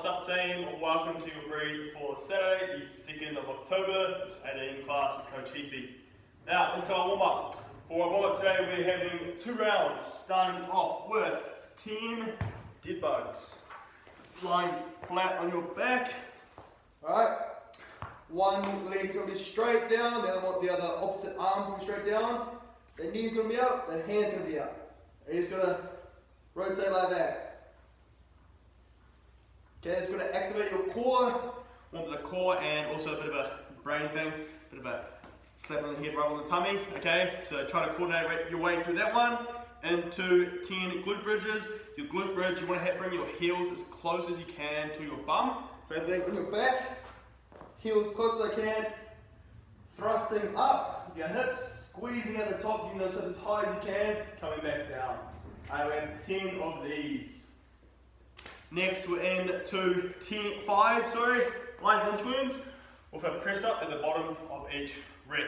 What's up team? Welcome to your breathe for Saturday, the 2nd of October. It's 8 AM class with Coach Heathy. Now into our warm up. For our warm up today we're having 2 rounds, starting off with 10 dead bugs. Lying flat on your back. Alright. One leg's going to be straight down, the other opposite arm's going to be straight down. The knee's going to be up, the hand's going to be up. And you're just going to rotate like that. Okay, it's going to activate your core, warm up the core, and also a bit of a brain thing, a bit of a slap on the head, rub on the tummy. Okay, so try to coordinate your way through that one. Into 10 glute bridges. Your glute bridge, you want to bring your heels as close as you can to your bum. Same thing on your back, heels as close as I can, thrusting up with your hips, squeezing at the top, giving those hips as high as you can, coming back down. Alright, we have 10 of these. Next we're into 5 line inchworms with a press up at the bottom of each rep.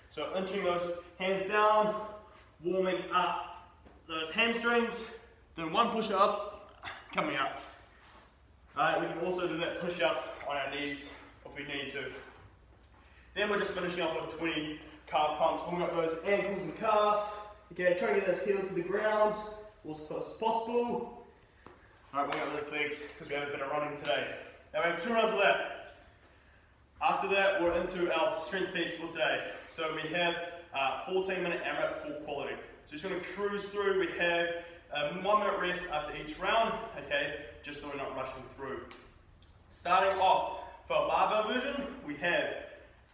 So inching those hands down, warming up those hamstrings, doing 1 push up, coming up. Alright, we can also do that push up on our knees if we need to. Then we're just finishing off with 20 calf pumps, warming up those ankles and calves. Okay, trying to get those heels to the ground as close as possible. Alright, we'll get those legs because we have a bit of running today. Now we have 2 rounds of that. After that, we're into our strength piece for today. So we have 14-minute AMRAP full quality. So just going to cruise through. We have a 1-minute rest after each round, okay, just so we're not rushing through. Starting off for our barbell version, we have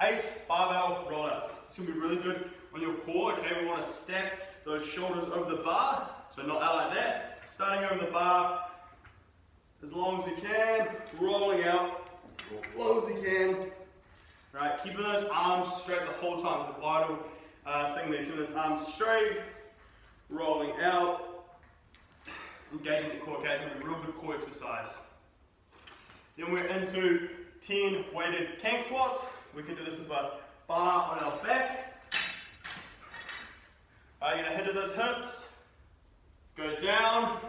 8 barbell rollouts. It's going to be really good on your core, okay? We want to stack those shoulders over the bar, so not out like that. Starting over the bar, as long as we can, rolling out as low as we can. Right, keeping those arms straight the whole time is a vital thing there. Keeping those arms straight, rolling out, engaging the core. Okay, it's going to be a real good core exercise. Then we're into 10 weighted Kang squats. We can do this with a bar on our back. You're going to head to those hips, go down,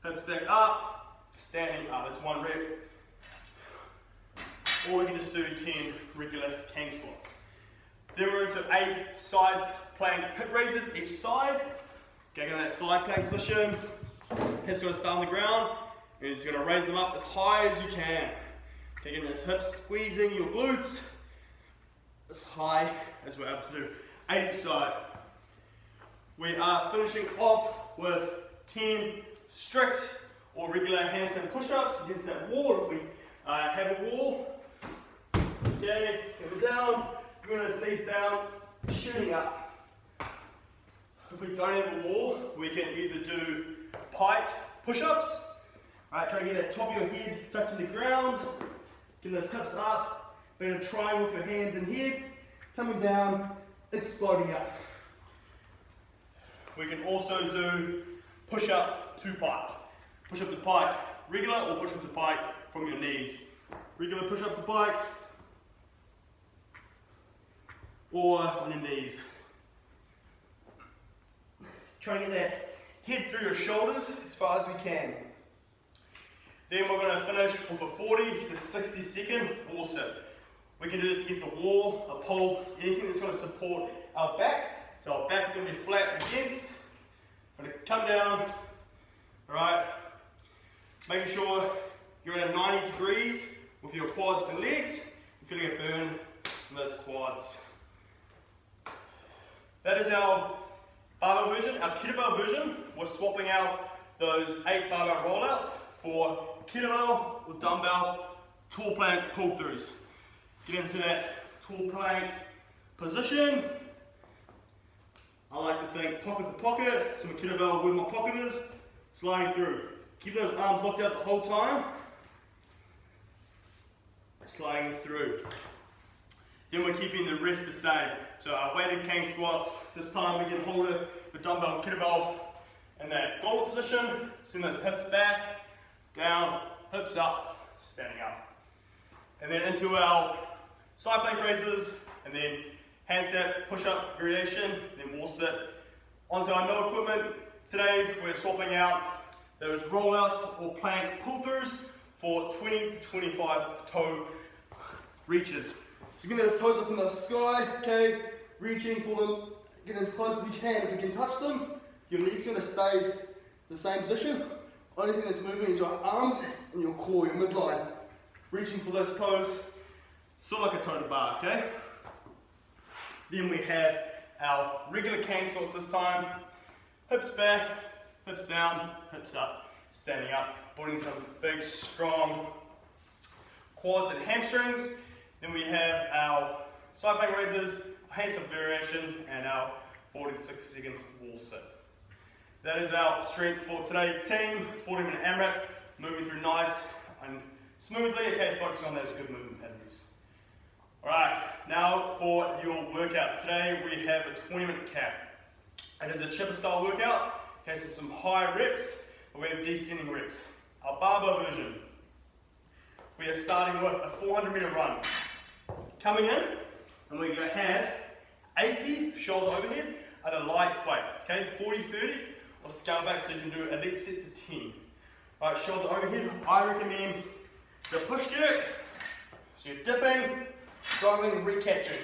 hips back up. Standing up, it's 1 rep. Or we can just do 10 regular Kang squats. Then we're into 8 side plank hip raises each side. Okay, get in that side plank position. Hips are going to stay on the ground. And you're just going to raise them up as high as you can. Okay, getting those hips, squeezing your glutes as high as we're able to do. 8 each side. We are finishing off with 10 strict or regular handstand push-ups against that wall. If we have a wall, okay, get it down, bring those knees down, shooting up. If we don't have a wall, we can either do Pike push-ups, right, try to get that top of your head touching the ground, get those hips up, we're going to try with your hands and head, coming down, exploding up. We can also do push-up to Pike. Push up to Pike, regular or push up to Pike from your knees. Regular push up to Pike or on your knees. Try to get that head through your shoulders as far as we can. Then we're going to finish with a 40 to 60 second wall sit. We can do this against a wall, a pole, anything that's going to support our back. So our back is going to be flat against. I'm going to come down, alright. Making sure you're at 90 degrees with your quads and legs. You're feeling a burn in those quads. That is our barbell version. Our kettlebell version, we're swapping out those 8 barbell rollouts for kettlebell or dumbbell tall plank pull-throughs. Get into that tall plank position. I like to think pocket to pocket, so my kettlebell where my pocket is, sliding through. Keep those arms locked out the whole time. Sliding through. Then we're keeping the rest the same. So our weighted Kang squats, this time we can hold the dumbbell kettlebell in that goblet position. Send those hips back, down, hips up, standing up. And then into our side plank raises, and then handstand push-up variation, then wall sit. Onto our no equipment. Today we're swapping out those rollouts or plank pull-throughs for 20 to 25 toe reaches. So get those toes up in the sky, okay? Reaching for them, get as close as you can. If you can touch them, your legs are going to stay the same position. Only thing that's moving is your arms and your core, your midline. Reaching for those toes, sort of like a toe to bar, okay? Then we have our regular Kang squats this time. Hips back, hips down, hips up, standing up, building some big, strong quads and hamstrings. Then we have our side plank raises, handstand variation, and our 40 to 60 second wall sit. That is our strength for today. Team, 40-minute AMRAP, moving through nice and smoothly, okay, focusing on those good movement patterns. Alright, now for your workout. Today we have a 20-minute cap. It is a chipper style workout, okay, so some high reps, but we have descending reps. Our barbell version, we are starting with a 400-meter run. Coming in, and we're going to have 80 shoulder overhead at a light weight, okay, 40, 30, or scale back so you can do at least sets of 10. Alright, shoulder overhead, I recommend the push jerk, so you're dipping, driving, and re-catching.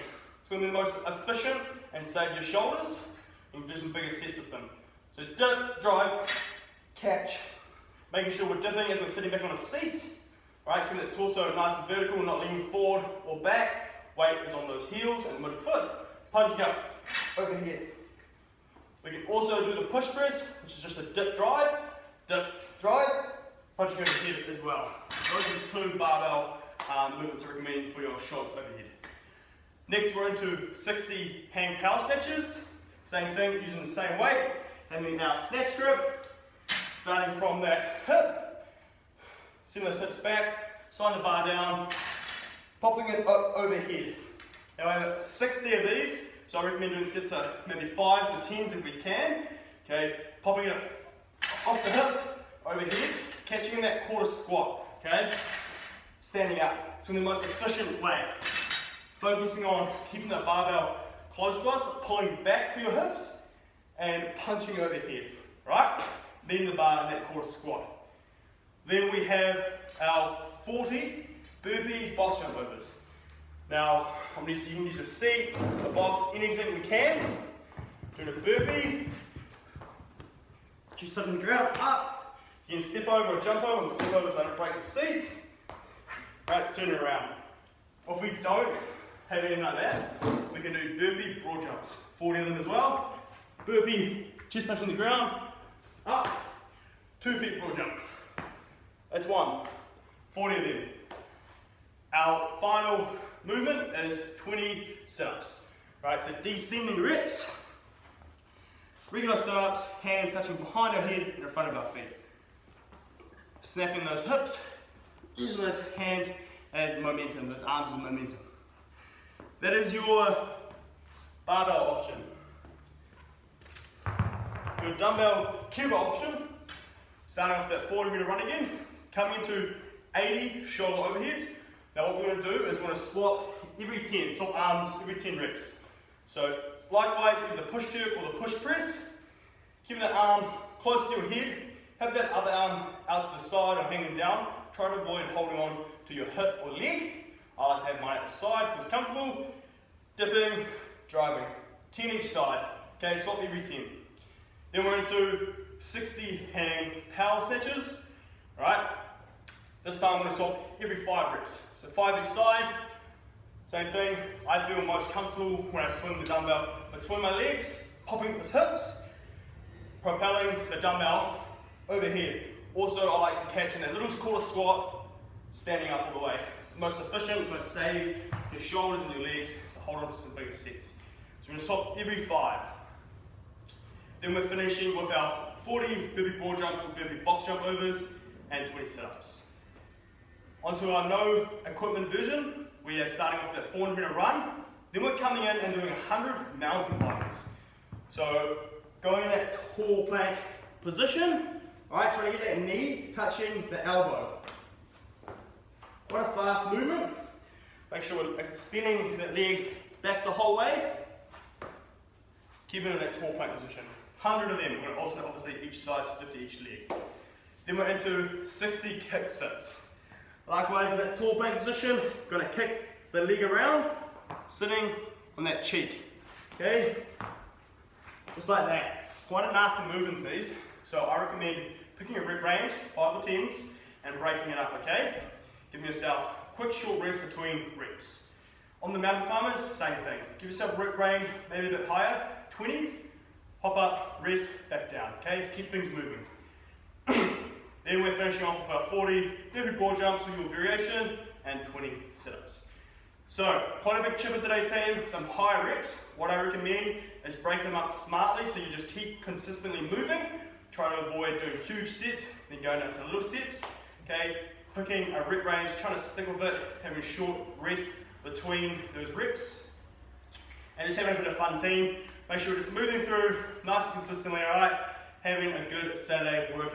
It's going to be the most efficient and save your shoulders, and do some bigger sets with them. So dip, drive, catch, making sure we're dipping as we're sitting back on a seat. Right, keeping the torso nice and vertical, not leaning forward or back. Weight is on those heels and midfoot. Punching up overhead. We can also do the push press, which is just a dip, drive, punching overhead as well. Those are the 2 barbell movements I recommend for your shoulders overhead. Next, we're into 60 hang power snatches. Same thing, using the same weight. Having our snatch grip, starting from that hip. Send those hips back, slide the bar down, popping it up overhead. Now I have 60 of these, so I recommend doing sets of maybe 5s to 10s if we can. Okay, popping it off the hip, overhead, catching in that quarter squat. Okay, standing up. It's going to be the most efficient way. Focusing on keeping the barbell close to us, pulling back to your hips, and punching overhead. Right, leading the bar in that quarter squat. Then we have our 40 burpee box jump overs. Now, you can use a seat, a box, anything we can. Doing a burpee, just up on the ground, up. You can step over or jump over, and step over so I don't break the seat. Right, turn it around. Or if we don't have anything like that, we can do burpee broad jumps. 40 of them as well. Burpee, chest touching the ground, up, 2 feet broad jump. That's 1, 40 of them. Our final movement is 20 sit-ups. Right, so descending reps, regular sit-ups, hands touching behind our head and in front of our feet. Snapping those hips, using those hands as momentum, those arms as momentum. That is your barbell option. Your dumbbell kettlebell option, starting off that 40-meter run again, coming into 80 shoulder overheads. Now what we're going to do is we're going to squat every 10, swap arms every 10 reps. So likewise, either the push jerk or the push press, keeping that arm close to your head, have that other arm out to the side or hanging down. Try to avoid holding on to your hip or leg. I like to have mine at the side, feels comfortable. Dipping, driving, 10 each side. Okay, swap every 10. Then we're into 60 hang power snatches. Alright, this time I'm going to swap every 5 reps. So 5 each side, same thing. I feel most comfortable when I swing the dumbbell between my legs, popping those hips, propelling the dumbbell overhead. Also, I like to catch in that little quarter squat, standing up all the way. It's the most efficient, it's going to save your shoulders and your legs to hold on to some bigger sets. So we're going to swap every 5. Then we're finishing with our 40 burpee broad jumps or burpee box jump overs and 20 sit-ups. Onto our no equipment version, we are starting off that 400-meter run. Then we're coming in and doing 100 mountain climbers. So going in that tall plank position, alright, trying to get that knee touching the elbow. Quite a fast movement. Make sure we're extending that leg back the whole way. Keep it in that tall plank position. 100 of them. We're going to alternate obviously each side, so 50 each leg. Then we're into 60 kick sits. Likewise, in that tall plank position, gonna kick the leg around, sitting on that cheek. Okay? Just like that. Quite a nasty movement these, so I recommend picking a rep range, 5 or 10s, and breaking it up, okay? Giving yourself quick short rest between reps. On the mountain climbers, same thing. Give yourself a rep range, maybe a bit higher, 20s, hop up, rest, back down, okay? Keep things moving. Then we're finishing off with our 40 Burpee Broad Jumps with your variation and 20 sit-ups. So, quite a big chipper today, team. Some high reps. What I recommend is break them up smartly so you just keep consistently moving. Try to avoid doing huge sets, then going down to little sets. Okay, picking a rep range, trying to stick with it, having short rest between those reps, and just having a bit of fun, team. Make sure you're just moving through nice and consistently, alright? Having a good Saturday workout.